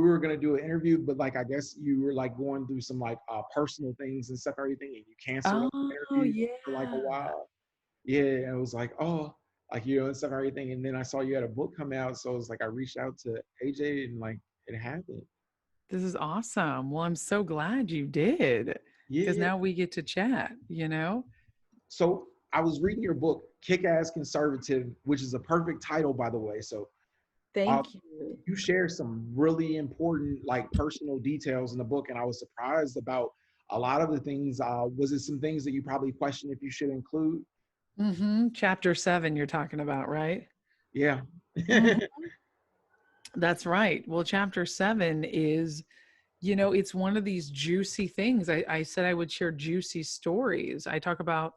we were gonna do an interview, but like I guess you were like going through some like personal things and stuff, everything, and you canceled the Oh, interview yeah. for like a while. Yeah, and it was like, oh, like and stuff, everything. And then I saw you had a book come out, so it was like I reached out to AJ and like it happened. This is awesome. Well, I'm so glad you did because Yeah. now we get to chat, you know? So I was reading your book, Kickass Conservative, which is a perfect title, by the way. So uh, Thank you. you share some really important, like personal details in the book, and I was surprised about a lot of the things. Was it some things that you probably questioned if you should include? Chapter 7, you're talking about, right? Yeah. Mhm. That's right. Well, chapter 7 is, it's one of these juicy things. I said I would share juicy stories. I talk about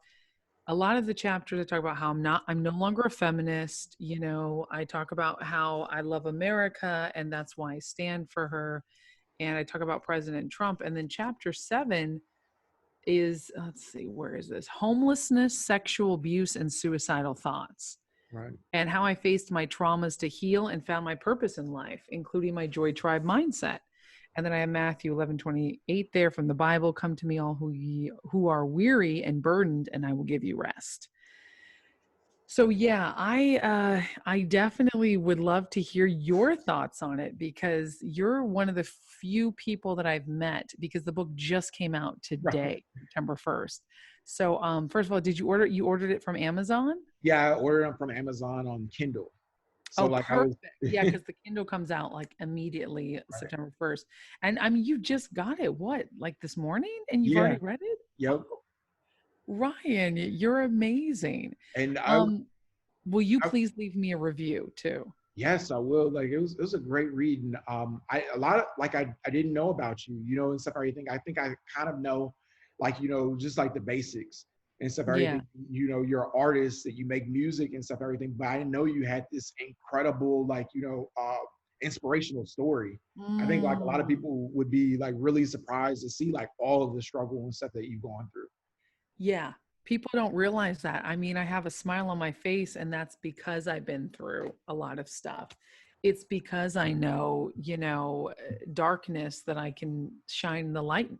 a lot of the chapters. I talk about how I'm no longer a feminist. I talk about how I love America and that's why I stand for her. And I talk about President Trump. And then chapter 7 is, let's see, where is this? Homelessness, sexual abuse, and suicidal thoughts, Right. and how I faced my traumas to heal and found my purpose in life, including my joy tribe mindset. And then I have Matthew 11:28 there from the Bible. Come to me, all who are weary and burdened, and I will give you rest. So yeah, I definitely would love to hear your thoughts on it because you're one of the few people that I've met because the book just came out Right. today, September 1st. So first of all, you ordered it from Amazon? Yeah, I ordered them from Amazon on Kindle. So Oh, like I was perfect. Yeah, because the Kindle comes out like immediately right. September 1st. And I mean, you just got it, what, like this morning? And you've Yeah. already read it? Yep. Ryan, you're amazing. And Um, will you I please leave me a review too? yes, I will. Like it was a great read. And I a lot of like I didn't know about you, and stuff, everything. I think I kind of know like, just like the basics and stuff, Yeah. everything. You're an artist that you make music and stuff, everything, but I didn't know you had this incredible, like, inspirational story. I think like a lot of Mm. people would be like really surprised to see like all of the struggle and stuff that you've gone through. Yeah. People don't realize that. I mean, I have a smile on my face, and that's because I've been through a lot of stuff. It's because I know, darkness that I can shine the light.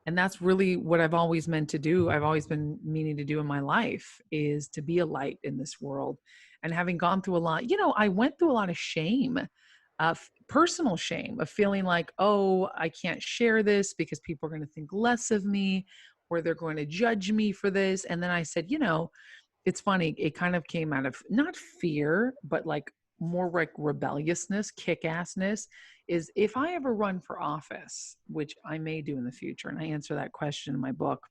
And that's really what I've always meant to do. I've always been meaning to do in my life is to be a light in this world. And having gone through a lot, I went through a lot of shame, personal shame of feeling like, oh, I can't share this because people are going to think less of me or they're going to judge me for this. And then I said, it's funny. It kind of came out of not fear, but like more like rebelliousness, kick-assness, is if I ever run for office, which I may do in the future, and I answer that question in my book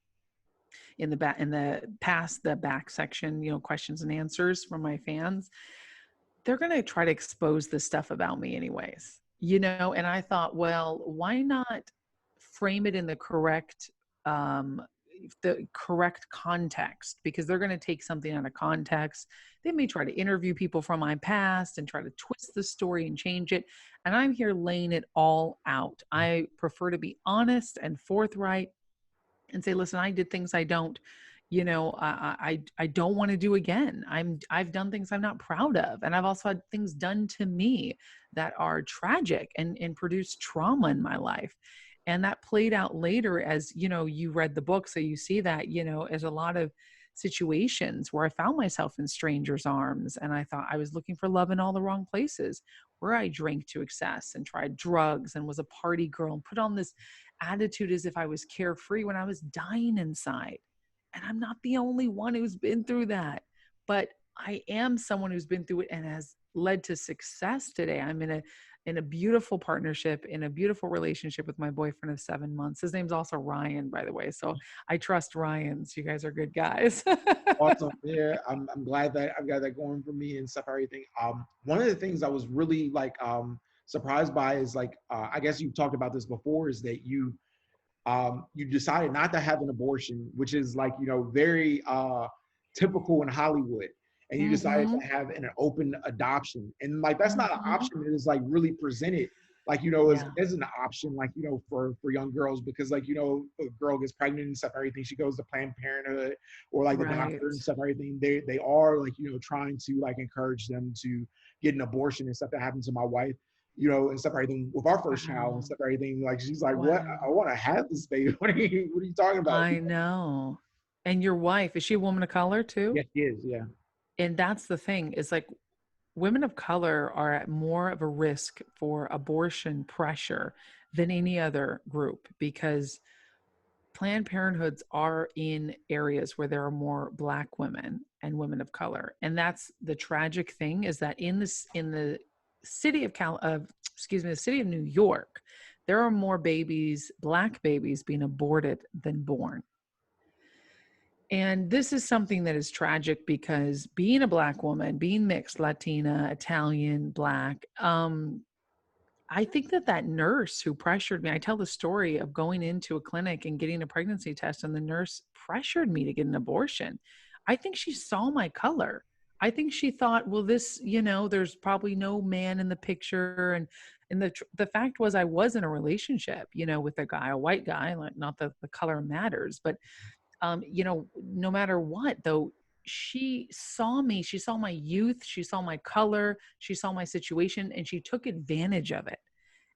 in the past the back section, questions and answers from my fans, they're going to try to expose this stuff about me anyways. And I thought, well, why not frame it in um the correct context, because they're going to take something out of context. They may try to interview people from my past and try to twist the story and change it. And I'm here laying it all out. I prefer to be honest and forthright and say, listen, I did things I don't, I don't want to do again. I've done things I'm not proud of. And I've also had things done to me that are tragic and produced trauma in my life. And that played out later as, you read the book. So you see that, as a lot of situations where I found myself in strangers' arms and I thought I was looking for love in all the wrong places, where I drank to excess and tried drugs and was a party girl and put on this attitude as if I was carefree when I was dying inside. And I'm not the only one who's been through that, but I am someone who's been through it and has led to success today. I'm in a beautiful partnership, in a beautiful relationship with my boyfriend of 7 months. His name's also Ryan, by the way. So I trust Ryan's. You guys are good guys. Awesome. Yeah, I'm glad that I've got that going for me and stuff, everything. One of the things I was really like surprised by is like I guess you've talked about this before, is that you decided not to have an abortion, which is like, very typical in Hollywood. And you decided Mm-hmm. to have an open adoption. And like, that's not an Mm-hmm. option that is like really presented, like, Yeah. as an option, like, for young girls, because like, a girl gets pregnant and stuff, everything, she goes to Planned Parenthood or like the Right. doctor and stuff, everything. They are like, trying to like encourage them to get an abortion and stuff. That happened to my wife. and stuff, everything with our first child and Wow. stuff, everything. Like, she's like, what? Wow. I want to have this baby. What are you talking about? I know. And your wife, is she a woman of color too? Yes, she is. Yeah. And that's the thing, is like women of color are at more of a risk for abortion pressure than any other group, because Planned Parenthoods are in areas where there are more Black women and women of color. And that's the tragic thing, is that in the city of the city of New York, there are more babies, Black babies, being aborted than born. And this is something that is tragic, because being a Black woman, being mixed, Latina, Italian, Black, I think that that nurse who pressured me, I tell the story of going into a clinic and getting a pregnancy test, and the nurse pressured me to get an abortion. I think she saw my color. I think she thought, well, this, there's probably no man in the picture. And the fact was, I was in a relationship, with a guy, a white guy, like, not that the color matters, but no matter what, though, she saw me, she saw my youth, she saw my color, she saw my situation, and she took advantage of it.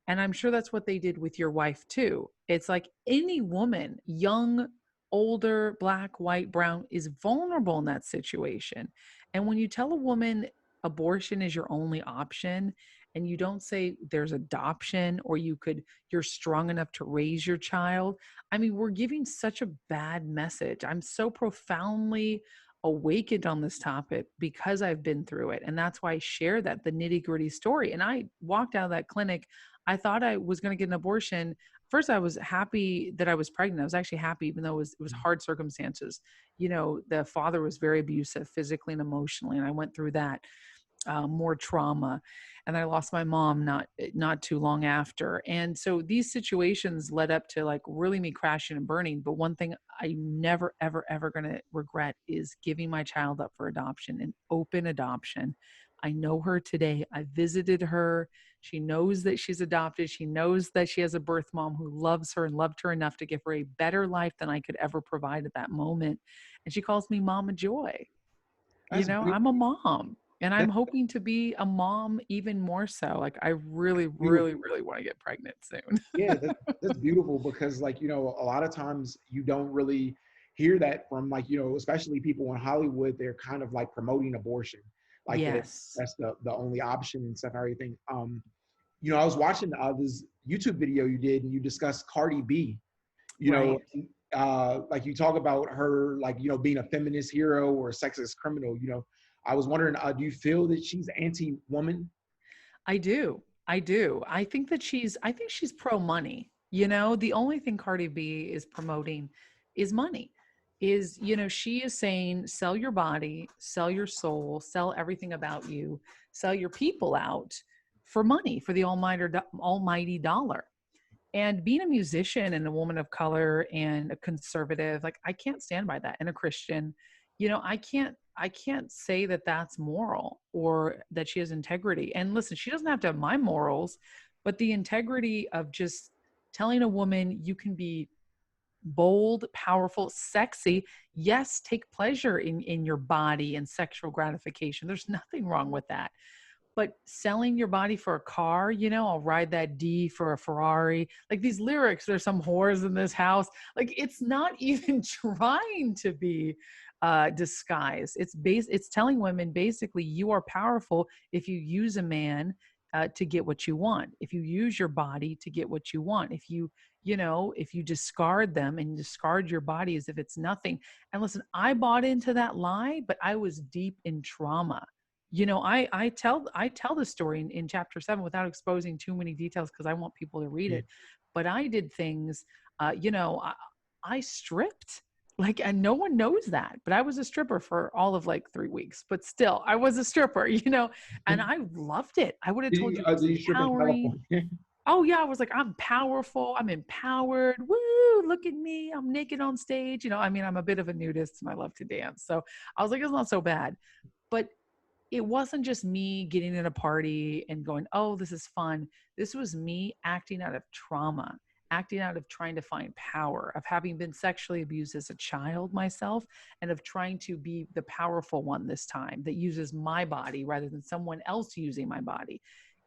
And I'm sure that's what they did with your wife too. It's like any woman, young, older, Black, white, brown, is vulnerable in that situation. And when you tell a woman abortion is your only option, and you don't say there's adoption, or you're strong enough to raise your child, I mean, we're giving such a bad message. I'm so profoundly awakened on this topic because I've been through it. And that's why I share that, the nitty gritty story. And I walked out of that clinic, I thought I was going to get an abortion. First, I was happy that I was pregnant. I was actually happy, even though it was hard circumstances. The father was very abusive physically and emotionally, and I went through that, more trauma. And I lost my mom not too long after. And so these situations led up to, like, really me crashing and burning. But one thing I never, ever, ever going to regret is giving my child up for adoption, an open adoption. I know her today. I visited her. She knows that she's adopted. She knows that she has a birth mom who loves her and loved her enough to give her a better life than I could ever provide at that moment. And she calls me Mama Joy. That's I'm a mom, and I'm that's hoping to be a mom even more so. Like, I really, really, beautiful. really want to get pregnant soon. Yeah, that's beautiful, because, like, a lot of times you don't really hear that from, like, especially people in Hollywood. They're kind of like promoting abortion, like that Yes. that's the only option and stuff, everything. I was watching this YouTube video you did, and you discussed Cardi B. You know, Right. like, you talk about her, like, being a feminist hero or a sexist criminal. I was wondering, do you feel that she's anti-woman? I do. I do. I think she's pro money. The only thing Cardi B is promoting is money. She is saying, sell your body, sell your soul, sell everything about you, sell your people out for money, for the almighty dollar. And being a musician and a woman of color and a conservative, like, I can't stand by that. And a Christian, I can't say that that's moral, or that she has integrity. And listen, she doesn't have to have my morals, but the integrity of just telling a woman, you can be bold, powerful, sexy. Yes, take pleasure in your body and sexual gratification. There's nothing wrong with that. But selling your body for a car, I'll ride that D for a Ferrari. Like, these lyrics, there's some whores in this house. Like, it's not even trying to be disguised. It's telling women, basically, you are powerful if you use a man to get what you want. If you use your body to get what you want. If you discard them and discard your body as if it's nothing. And listen, I bought into that lie, but I was deep in trauma. I tell the story in chapter 7 without exposing too many details, because I want people to read Yeah. it. But I did things, I stripped, like, and no one knows that, but I was a stripper for all of like 3 weeks, but still I was a stripper, and I loved it. I would have told you it was Did you strip in empowering. California? Oh yeah, I was like, I'm powerful, I'm empowered. Woo, look at me. I'm naked on stage. I mean, I'm a bit of a nudist and I love to dance. So I was like, it's not so bad. But it wasn't just me getting at a party and going, oh, this is fun. This was me acting out of trauma, acting out of trying to find power, of having been sexually abused as a child myself, and of trying to be the powerful one this time that uses my body rather than someone else using my body.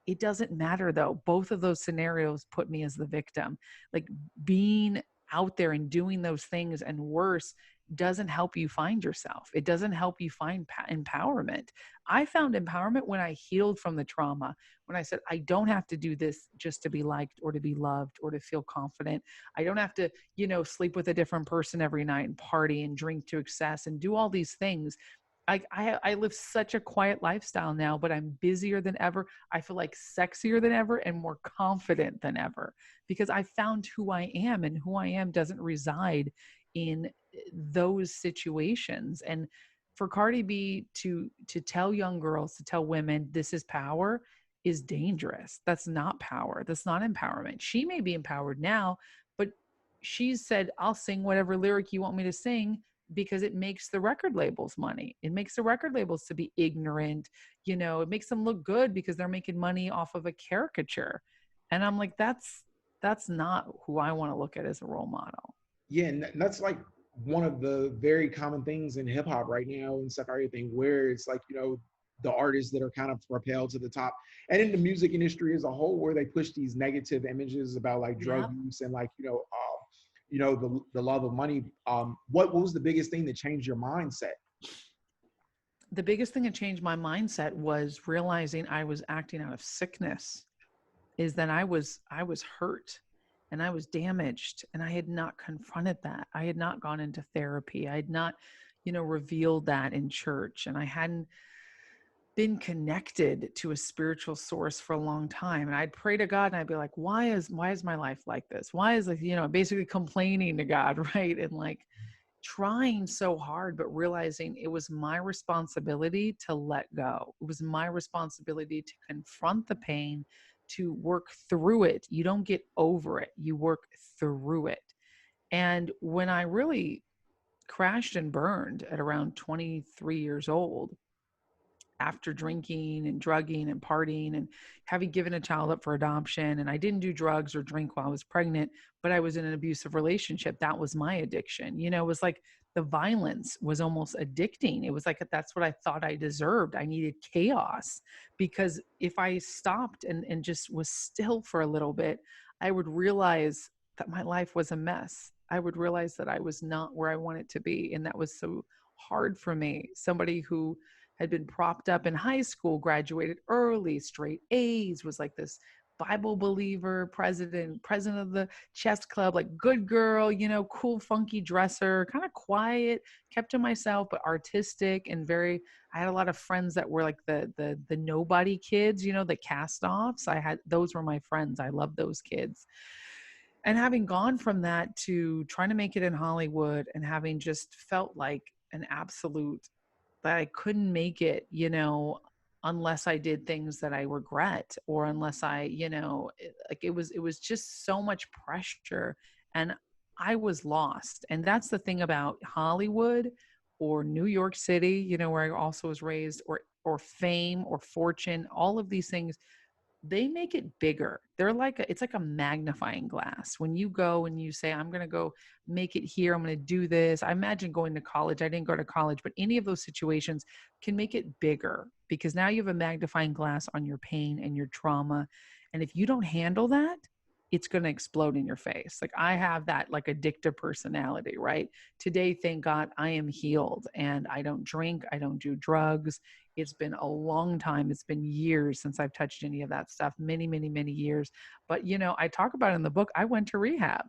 It doesn't matter though. Both of those scenarios put me as the victim. Like being out there and doing those things and worse doesn't help you find yourself. It doesn't help you find empowerment. I found empowerment when I healed from the trauma, when I said, I don't have to do this just to be liked or to be loved or to feel confident. I don't have to, sleep with a different person every night and party and drink to excess and do all these things. I live such a quiet lifestyle now, but I'm busier than ever. I feel like sexier than ever and more confident than ever because I found who I am, and who I am doesn't reside in those situations. And for Cardi B to tell young girls, to tell women this is power, is dangerous. That's not power. That's not empowerment. She may be empowered now, but she's said, I'll sing whatever lyric you want me to sing because it makes the record labels money. It makes the record labels to be ignorant. It makes them look good because they're making money off of a caricature. And I'm like, that's not who I want to look at as a role model. Yeah, and that's like one of the very common things in hip hop right now and stuff, everything, where it's like, the artists that are kind of propelled to the top, and in the music industry as a whole, where they push these negative images about like drug Yep. use and like, the love of money. What was the biggest thing that changed your mindset? The biggest thing that changed my mindset was realizing I was acting out of sickness, is that I was hurt and I was damaged, and I had not confronted that. I had not gone into therapy. I had not, revealed that in church, and I hadn't been connected to a spiritual source for a long time. And I'd pray to God and I'd be like, why is my life like this? Why is like, basically complaining to God, right? And like trying so hard, but realizing it was my responsibility to let go. It was my responsibility to confront the pain, to work through it. You don't get over it, you work through it. And when I really crashed and burned at around 23 years old, after drinking and drugging and partying and having given a child up for adoption. And I didn't do drugs or drink while I was pregnant, but I was in an abusive relationship. That was my addiction. It was like the violence was almost addicting. It was like, that's what I thought I deserved. I needed chaos, because if I stopped and just was still for a little bit, I would realize that my life was a mess. I would realize that I was not where I wanted to be. And that was so hard for me. Somebody who had been propped up in high school, graduated early, straight A's, was like this Bible believer, president of the chess club, like good girl, cool, funky dresser, kind of quiet, kept to myself, but artistic and very, I had a lot of friends that were like the nobody kids, the cast offs. Those were my friends. I loved those kids. And having gone from that to trying to make it in Hollywood and having just felt like an absolute, that I couldn't make it, unless I did things that I regret, or unless I, like it was just so much pressure, and I was lost. And that's the thing about Hollywood or New York City, where I also was raised, or fame or fortune, all of these things, they make it bigger. They're like it's like a magnifying glass. When you go and you say, I'm going to go make it here, I'm going to do this. I imagine going to college. I didn't go to college, but any of those situations can make it bigger, because now you have a magnifying glass on your pain and your trauma. And if you don't handle that, it's going to explode in your face. Like I have that like addictive personality, right? Today, thank God, I am healed and I don't drink. I don't do drugs. It's been a long time. It's been years since I've touched any of that stuff, many, many, many years. But, I talk about it in the book. I went to rehab,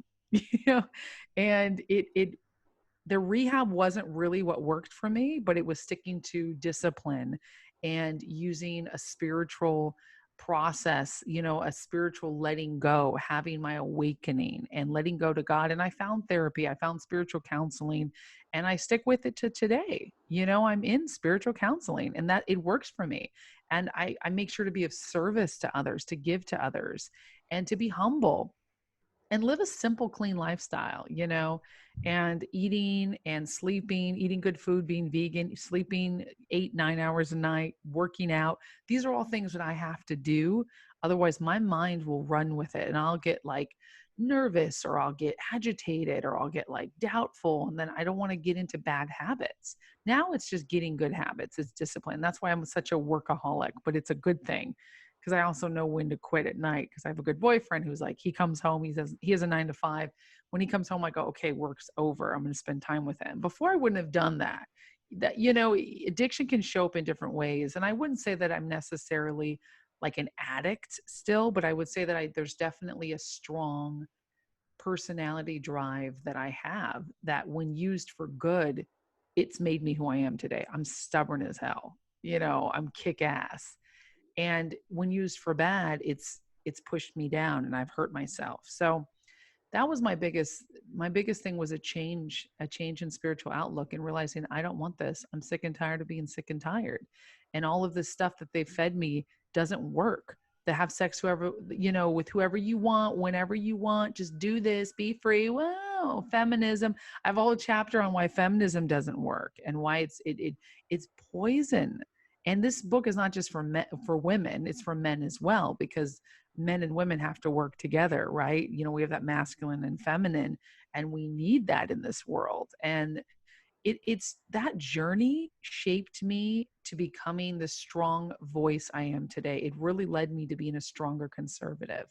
and the rehab wasn't really what worked for me, but it was sticking to discipline and using a spiritual process, a spiritual letting go, having my awakening and letting go to God. And I found therapy, I found spiritual counseling, and I stick with it to today. I'm in spiritual counseling and that it works for me. And I make sure to be of service to others, to give to others, and to be humble and live a simple, clean lifestyle, and eating and sleeping, eating good food, being vegan, sleeping 8, 9 hours a night, working out. These are all things that I have to do. Otherwise, my mind will run with it and I'll get like nervous, or I'll get agitated, or I'll get like doubtful. And then I don't want to get into bad habits. Now it's just getting good habits. It's discipline. That's why I'm such a workaholic, but it's a good thing, because I also know when to quit at night, because I have a good boyfriend who's like, he comes home, he has a 9 to 5. When he comes home, I go, okay, work's over. I'm going to spend time with him. Before, I wouldn't have done that. That, addiction can show up in different ways. And I wouldn't say that I'm necessarily like an addict still, but I would say that there's definitely a strong personality drive that I have that when used for good, it's made me who I am today. I'm stubborn as hell. I'm kick ass. And when used for bad, it's pushed me down and I've hurt myself. So that was my biggest thing was a change in spiritual outlook and realizing I don't want this. I'm sick and tired of being sick and tired. And all of this stuff that they fed me doesn't work. To have sex with whoever you want, whenever you want, just do this, be free. Wow, feminism. I have a whole chapter on why feminism doesn't work and why it's poison. And this book is not just for men, for women, it's for men as well, because men and women have to work together, right? We have that masculine and feminine, and we need that in this world. And it's that journey shaped me to becoming the strong voice I am today. It really led me to being a stronger conservative.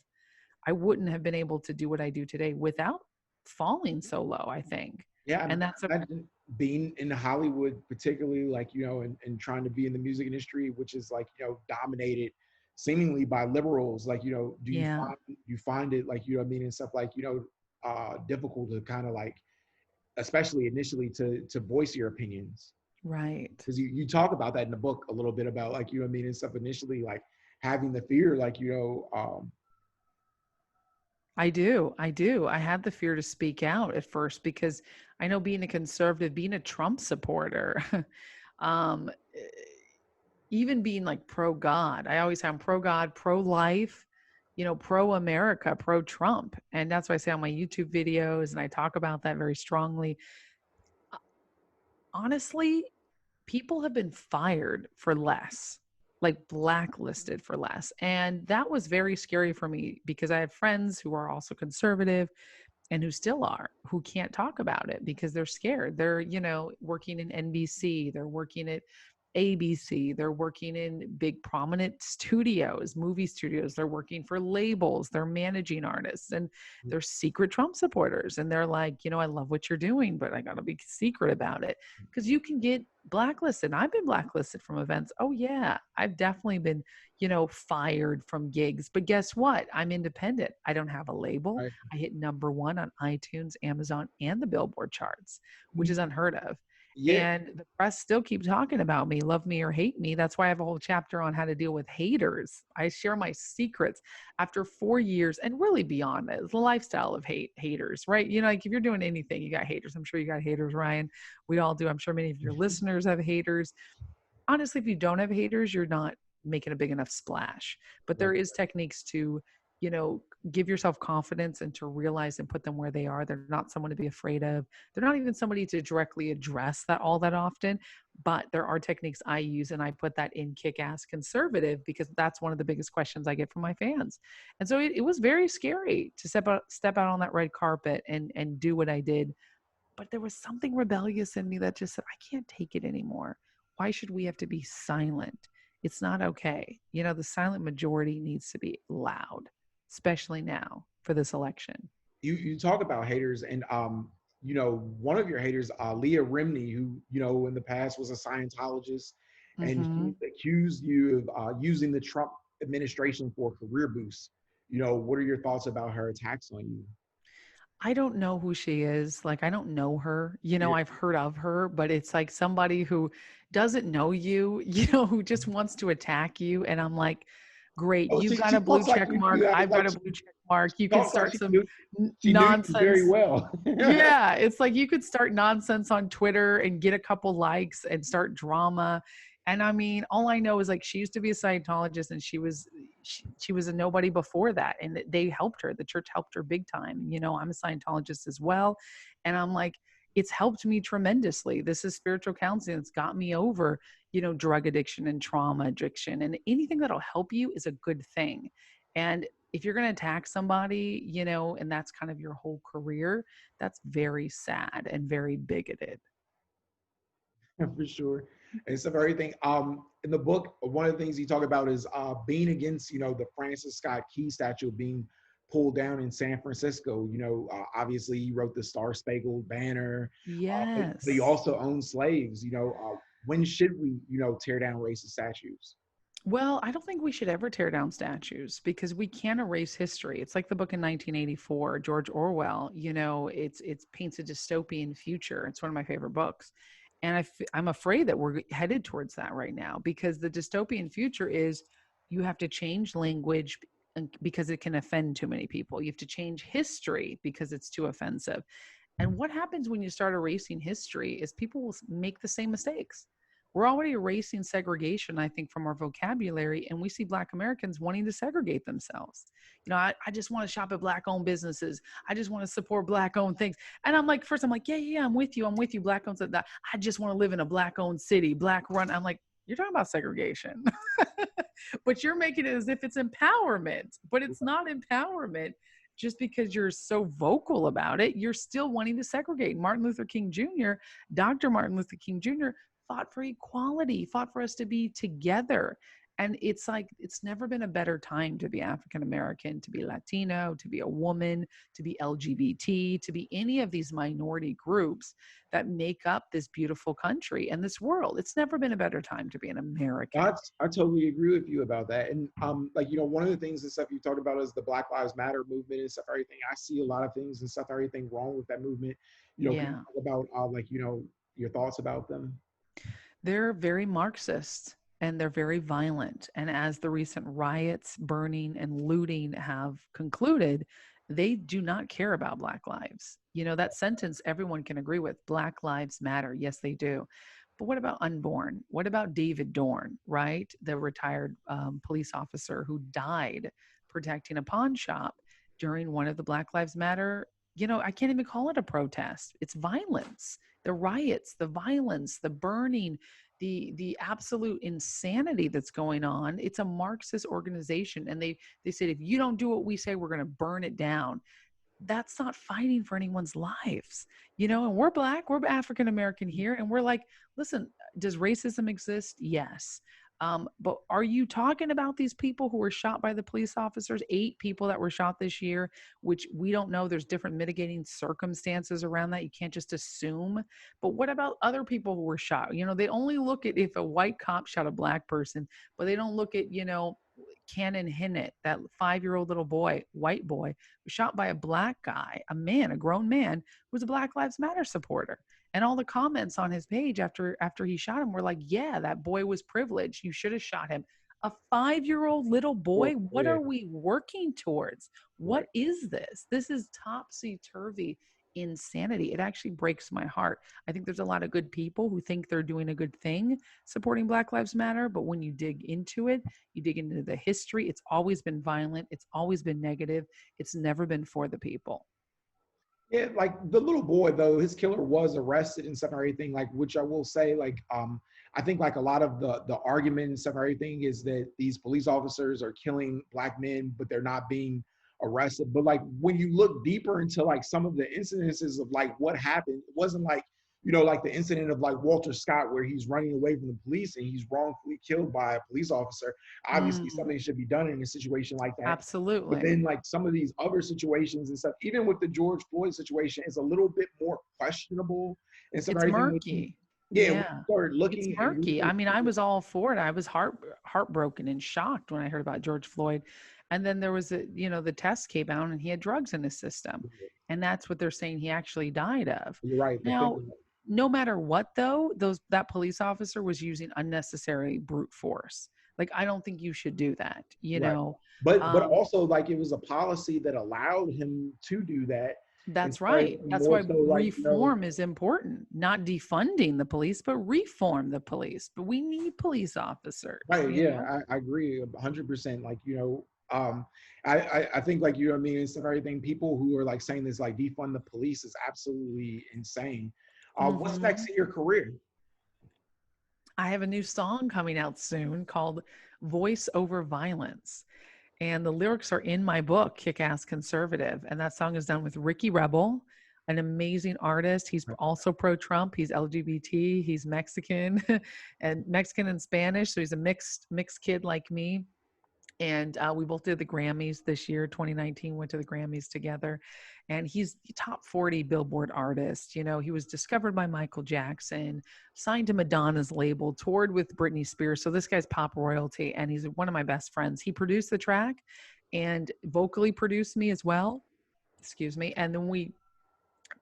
I wouldn't have been able to do what I do today without falling so low, I think. Yeah, And that's a imagine being in Hollywood, particularly like, and trying to be in the music industry, which is like, dominated seemingly by liberals. Like, do yeah, you find it like, and stuff like, difficult to kind of like, especially initially to voice your opinions? right. Because you talk about that in the book a little bit about like, and stuff initially, like having the fear, like, I do. I do. I had the fear to speak out at first because I know being a conservative, being a Trump supporter, um, even being like pro God, I always say I'm pro God, pro life, pro America, pro Trump. And that's why I say on my YouTube videos, and I talk about that very strongly. Honestly, people have been fired for less, like blacklisted for less. And that was very scary for me because I have friends who are also conservative and who still are, who can't talk about it because they're scared. They're, working in NBC, they're working at ABC, they're working in big prominent studios, movie studios, they're working for labels, they're managing artists, and they're secret Trump supporters. And they're like, I love what you're doing, but I got to be secret about it because you can get blacklisted. I've been blacklisted from events. Oh, yeah. I've definitely been, fired from gigs. But guess what? I'm independent. I don't have a label. right. I hit number one on iTunes, Amazon, and the Billboard charts, which is unheard of. Yeah, And the press still keep talking about me, love me or hate me. That's why I have a whole chapter on how to deal with haters. I share my secrets after 4 years and really beyond it. The lifestyle of haters, right? Like if you're doing anything, you got haters. I'm sure you got haters, Ryan. We all do. I'm sure many of your listeners have haters. Honestly, if you don't have haters, you're not making a big enough splash. But there right. is techniques to, give yourself confidence and to realize and put them where they are. They're not someone to be afraid of. They're not even somebody to directly address that all that often. But there are techniques I use, and I put that in Kick-Ass Conservative because that's one of the biggest questions I get from my fans. And so it was very scary to step out on that red carpet and do what I did, but there was something rebellious in me that just said, I can't take it anymore. Why should we have to be silent? It's not okay. The silent majority needs to be loud, especially now for this election. You talk about haters, and one of your haters, Leah Remini, who in the past was a Scientologist, and she Hmm. accused you of using the Trump administration for a career boost. What are your thoughts about her attacks on you? I don't know who she is. Like, I don't know her. Yeah. I've heard of her, but it's like somebody who doesn't know you, who just wants to attack you. And I'm like, great, Oh, you've got she a blue talks like check you mark. guys I've got like a blue check mark. she You can talks like start some she knew you very nonsense. well. Yeah, it's like you could start nonsense on Twitter and get a couple likes and start drama. And I mean, all I know is like she used to be a Scientologist and she was a nobody before that. And they helped her. The church helped her big time. I'm a Scientologist as well. And I'm like, it's helped me tremendously. This is spiritual counseling. It's got me over, drug addiction and trauma addiction. And anything that'll help you is a good thing. And if you're going to attack somebody, and that's kind of your whole career, that's very sad and very bigoted. For sure. and stuff, everything. In the book, one of the things you talk about is being against, the Francis Scott Key statue being pulled down in San Francisco. Obviously, he wrote the Star Spangled Banner, but he Yes. also owned slaves. When should we, tear down racist statues? Well, I don't think we should ever tear down statues because we can't erase history. It's like the book in 1984, George Orwell. It's paints a dystopian future. It's one of my favorite books, and I'm afraid that we're headed towards that right now because the dystopian future is you have to change language because it can offend too many people. You have to change history because it's too offensive. And what happens when you start erasing history is people will make the same mistakes. We're already erasing segregation, I think, from our vocabulary, and we see Black Americans wanting to segregate themselves. I just want to shop at Black owned businesses. I just want to support Black owned things. And I'm like, first, I'm like, yeah, I'm with you. I'm with you. Black owned. I just want to live in a Black owned city, Black run. I'm like, you're talking about segregation, but you're making it as if it's empowerment, but it's not empowerment just because you're so vocal about it. You're still wanting to segregate. Martin Luther King Jr., Dr. Martin Luther King Jr. fought for equality, fought for us to be together. And it's like, it's never been a better time to be African American, to be Latino, to be a woman, to be LGBT, to be any of these minority groups that make up this beautiful country and this world. It's never been a better time to be an American. I totally agree with you about that. And one of the things and stuff you talked about is the Black Lives Matter movement and stuff, everything. I see a lot of things and stuff, everything wrong with that movement. Can you Yeah. talk about your thoughts about them? They're very Marxist and they're very violent. And as the recent riots, burning, and looting have concluded, they do not care about Black lives. That sentence everyone can agree with: Black lives matter. Yes, they do. But what about unborn? What about David Dorn, right? The retired police officer who died protecting a pawn shop during one of the Black Lives Matter. I can't even call it a protest. It's violence. The riots, the violence, the burning, the absolute insanity that's going on. It's a Marxist organization, and they said, if you don't do what we say, we're going to burn it down. That's not fighting for anyone's lives, and we're Black, we're African American here, and we're like, listen, does racism exist? Yes. But are you talking about these people who were shot by the police officers? 8 people that were shot this year, which we don't know. There's different mitigating circumstances around that. You can't just assume. But what about other people who were shot? They only look at if a white cop shot a Black person, but they don't look at, Cannon Hinnett, that 5-year-old little boy, white boy, was shot by a Black guy, a man, a grown man, who was a Black Lives Matter supporter. And all the comments on his page after he shot him were like, yeah, that boy was privileged. You should have shot him. A 5-year-old little boy. What Yeah, are we working towards? right. What is this? This is topsy-turvy insanity. It actually breaks my heart. I think there's a lot of good people who think they're doing a good thing supporting Black Lives Matter. But when you dig into it, you dig into the history, it's always been violent. It's always been negative. It's never been for the people. Yeah, like the little boy though, his killer was arrested and stuff and everything. Like, which I will say, I think like a lot of the argument and stuff and everything is that these police officers are killing Black men, but they're not being arrested. But like when you look deeper into like some of the incidences of like what happened, it wasn't like like the incident of like Walter Scott where he's running away from the police and he's wrongfully killed by a police officer. Obviously, Mm, something should be done in a situation like that. But absolutely. then like some of these other situations and stuff, even with the George Floyd situation, is a little bit more questionable and some It's everything. murky. Yeah, we Yeah. started It's looking and murky. I mean, I was all for it. I was heartbroken and shocked when I heard about George Floyd. And then there was the test came out and he had drugs in his system. And that's what they're saying he actually died of. you're right. The Now, fentanyl. no matter what though, that police officer was using unnecessary brute force. Like, I don't think you should do that, Right. But Um, also like it was a policy that allowed him to do that. And That's so right. That's more why so like, reform is important. Not defunding the police, but reform the police. But we need police officers, right, yeah, I agree 100%. Like, I think like, what I mean, it's everything. People who are like saying this, like defund the police is absolutely insane. What's next Mhm. in your career? I have a new song coming out soon called Voice Over Violence. And the lyrics are in my book, Kickass Conservative. And that song is done with Ricky Rebel. an amazing artist. He's also pro-Trump. He's LGBT. He's Mexican, and Mexican and Spanish. So he's a mixed kid like me. And we both did the Grammys this year, 2019, went to the Grammys together. And he's top 40 Billboard artist. You know, he was discovered by Michael Jackson, signed to Madonna's label, toured with Britney Spears. So this guy's pop royalty, and he's one of my best friends. He produced the track and vocally produced me as well. Excuse me. And then we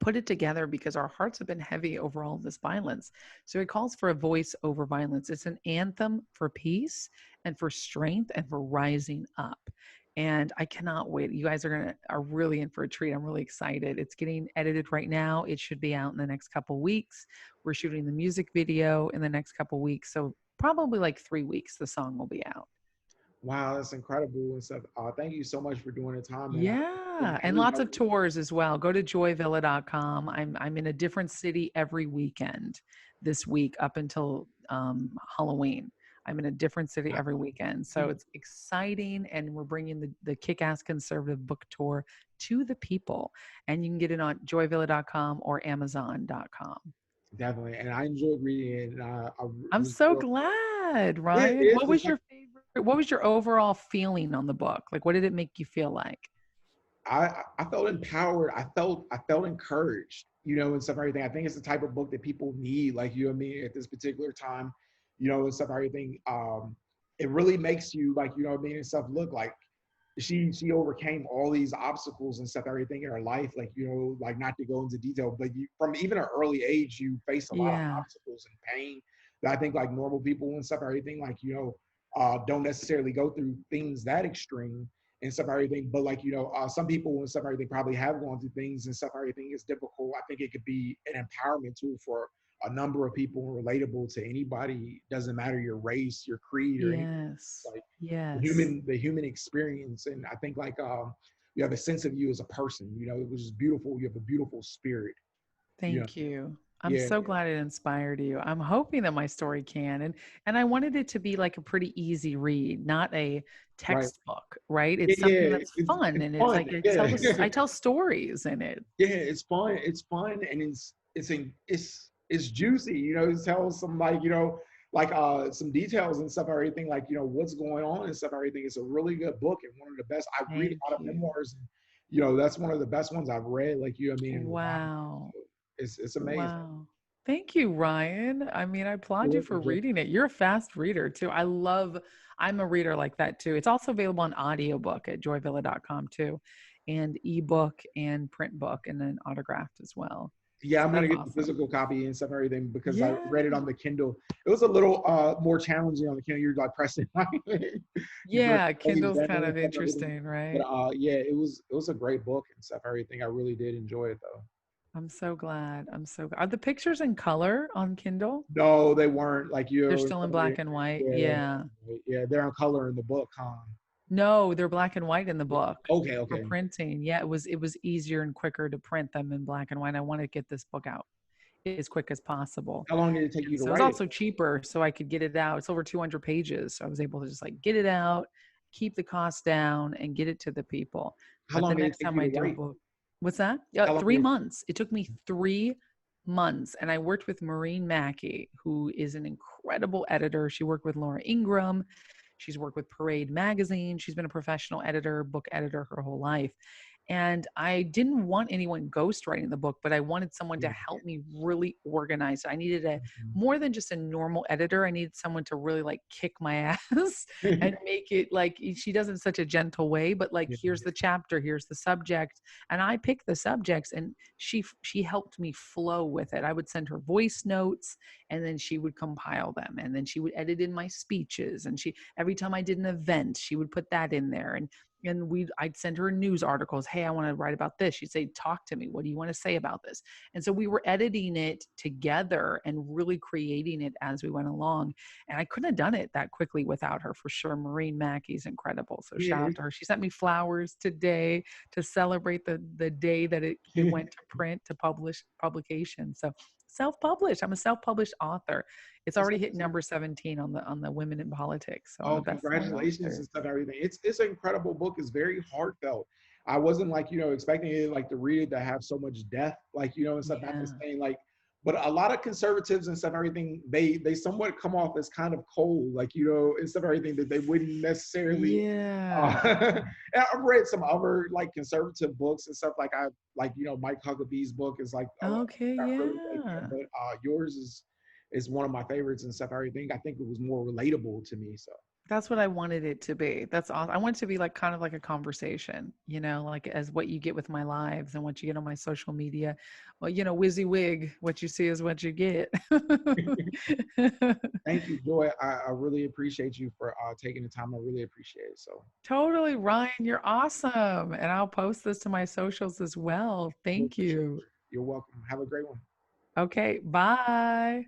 put it together because our hearts have been heavy over all this violence. So it calls for a voice over violence. It's an anthem for peace and for strength and for rising up. And I cannot wait. You guys are really in for a treat. I'm really excited. It's getting edited right now. It should be out in the next couple weeks. We're shooting the music video in the next couple weeks. So probably like 3 weeks, the song will be out. Wow, that's incredible and stuff. Thank you so much for doing the time. And Yeah, and lots of tours as well. Go to joyvilla.com. I'm in a different city every weekend this week up until Halloween. I'm in a different city every weekend. So it's exciting, and we're bringing the Kickass Conservative Book Tour to the people. And you can get it on joyvilla.com or amazon.com. Definitely, and I enjoyed reading it. I'm so glad, Ryan. Yeah, What was your favorite? What was your overall feeling on the book? Like, what did it make you feel like? I felt empowered. I felt encouraged, you know, and stuff, everything. I think it's the type of book that people need, like you and me at this particular time, you know, and stuff, everything. It really makes you, like, you know what I mean, and stuff, look like she overcame all these obstacles and stuff, everything in her life, like, you know, like, not to go into detail, but you, from even an early age, you face a lot of Yeah. obstacles and pain that I think, like, normal people and stuff, everything, like, you know, don't necessarily go through things that extreme and stuff, everything. But, like, you know, some people and stuff, everything probably have gone through things and stuff, everything is difficult. I think it could be an empowerment tool for a number of people, relatable to anybody. Doesn't matter your race, your creed, or anything. Yes. Like Yes. the human experience. And I think, like, you have a sense of you as a person. You know, it was just beautiful. You have a beautiful spirit. You know, Thank you. I'm yeah, so glad it inspired you. I'm hoping that my story can. And I wanted it to be like a pretty easy read, not a right. textbook, right? Yeah, It's something yeah. that's fun, It's and it's fun. like Yeah, I tell stories in it. yeah. It's fun. It's fun, and it's juicy. You know, it tells some, like, you know, like, some details and stuff, everything, like, you know, what's going on and stuff, everything. It's a really good book and one of the best. I read Thank a lot of you. memoirs, and, you know, that's one of the best ones I've read. Like, you know what I mean, in a while. Wow. It's amazing. Wow. Thank you, Ryan. I mean, I applaud You're you welcome, for Jay. reading it. You're a fast reader too. I'm a reader like that too. It's also available on audiobook at joyvilla.com too, and ebook and print book, and then autographed as well. Yeah, So I'm gonna that's get the awesome. physical copy and stuff, and everything, because I Yeah. read it on the Kindle. It was a little more challenging on the Kindle. You're like pressing, you press Yeah. all these Kindle's buttons kind and of stuff, everything. interesting, But right? yeah, it was a great book and stuff, everything. I really did enjoy it though. I'm so glad. I'm so glad. Are the pictures in color on Kindle? No, they weren't, like, you They're know, still in black and white. yeah, Yeah. yeah, they're on color in the book, huh? No, they're black and white in the book Okay, for okay. printing. Yeah, it was easier and quicker to print them in black and white. I want to get this book out as quick as possible. How long did it take you And to so it's write it? also cheaper, so I could get it out. It's over 200 pages. So I was able to just like get it out, keep the cost down, and get it to the people. How But the long did it next take time you I to do a write? book, what's that? Yeah, How long three did months. It took me 3 months. And I worked with Maureen Mackey, who is an incredible editor. She worked with Laura Ingram. She's worked with Parade Magazine. She's been a professional editor, book editor her whole life. And I didn't want anyone ghostwriting the book, but I wanted someone to it? help me really organize it. I needed a Mhm. more than just a normal editor. I needed someone to really like kick my ass and make it like she does it in such a gentle way, but like Yeah. here's the chapter, here's the subject, and I picked the subjects, and she helped me flow with it. I would send her voice notes, and then she would compile them, and then she would edit in my speeches, and she every time I did an event, she would put that in there, and I'd send her news articles. Hey, I want to write about this. She'd say, talk to me. What do you want to say about this? And so we were editing it together and really creating it as we went along. And I couldn't have done it that quickly without her, for sure. Maureen Mackey's incredible. So shout out Yeah. to her. She sent me flowers today to celebrate the day that it went to print, to publication. So self-published. I'm a self-published author. It's That's already hit awesome. number 17 on the Women in Politics. So I'm Oh, a best-selling congratulations author. and stuff, everything. It's an incredible book. It's very heartfelt. I wasn't like, expecting it like to read it to have so much depth, like, and stuff, not just Yeah. saying like, but a lot of conservatives and stuff, everything, they somewhat come off as kind of cold, like, and stuff, everything that they wouldn't necessarily, Yeah. and I've read some other like conservative books and stuff, like, Mike Huckabee's book is like, Okay, I really like that, yeah. but yours is one of my favorites and stuff, everything. I think it was more relatable to me, so. That's what I wanted it to be. That's awesome. I want it to be like kind of like a conversation, like as what you get with my lives and what you get on my social media. Well, WYSIWYG, what you see is what you get. Thank you, Joy. I really appreciate you for taking the time. I really appreciate it. So, Totally, Ryan, you're awesome. And I'll post this to my socials as well. I Thank appreciate you. you. You're welcome. Have a great one. Okay, bye.